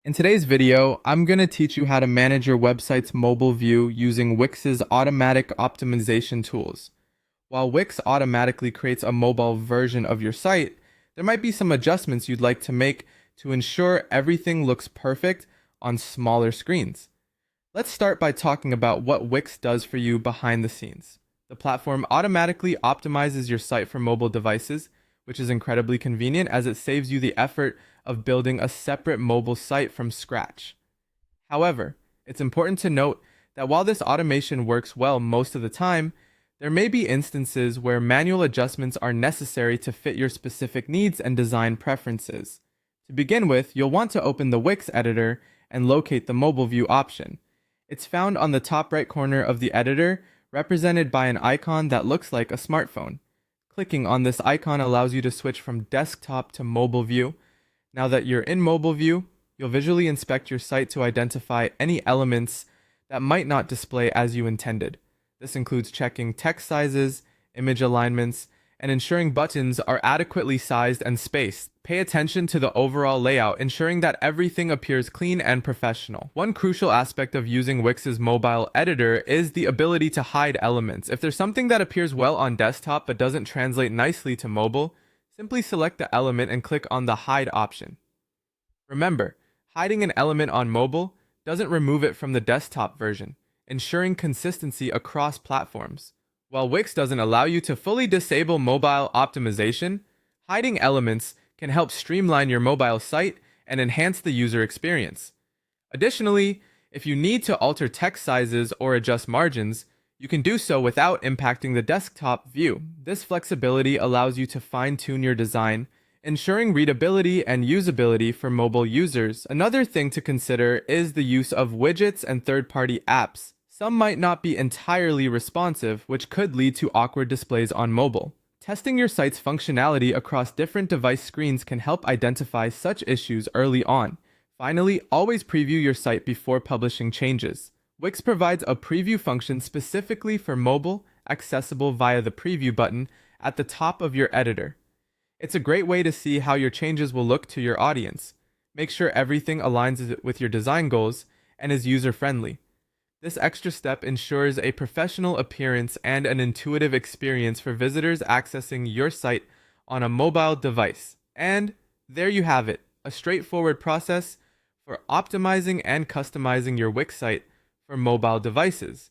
In today's video, I'm going to teach you how to manage your website's mobile view using Wix's automatic optimization tools. While Wix automatically creates a mobile version of your site, there might be some adjustments you'd like to make to ensure everything looks perfect on smaller screens. Let's start by talking about what Wix does for you behind the scenes. The platform automatically optimizes your site for mobile devices, which is incredibly convenient as it saves you the effort of building a separate mobile site from scratch. However, it's important to note that while this automation works well most of the time, there may be instances where manual adjustments are necessary to fit your specific needs and design preferences. To begin with, you'll want to open the Wix Editor and locate the mobile view option. It's found on the top right corner of the editor, represented by an icon that looks like a smartphone. Clicking on this icon allows you to switch from desktop to mobile view. Now that you're in mobile view, you'll visually inspect your site to identify any elements that might not display as you intended. This includes checking text sizes, image alignments, and ensuring buttons are adequately sized and spaced. Pay attention to the overall layout, ensuring that everything appears clean and professional. One crucial aspect of using Wix's mobile editor is the ability to hide elements. If there's something that appears well on desktop but doesn't translate nicely to mobile, simply select the element and click on the Hide option. Remember, hiding an element on mobile doesn't remove it from the desktop version, ensuring consistency across platforms. While Wix doesn't allow you to fully disable mobile optimization, hiding elements can help streamline your mobile site and enhance the user experience. Additionally, if you need to alter text sizes or adjust margins, you can do so without impacting the desktop view. This flexibility allows you to fine-tune your design, ensuring readability and usability for mobile users. Another thing to consider is the use of widgets and third-party apps. Some might not be entirely responsive, which could lead to awkward displays on mobile. Testing your site's functionality across different device screens can help identify such issues early on. Finally, always preview your site before publishing changes. Wix provides a preview function specifically for mobile, accessible via the preview button at the top of your editor. It's a great way to see how your changes will look to your audience. Make sure everything aligns with your design goals and is user-friendly. This extra step ensures a professional appearance and an intuitive experience for visitors accessing your site on a mobile device. And there you have it, a straightforward process for optimizing and customizing your Wix site for mobile devices.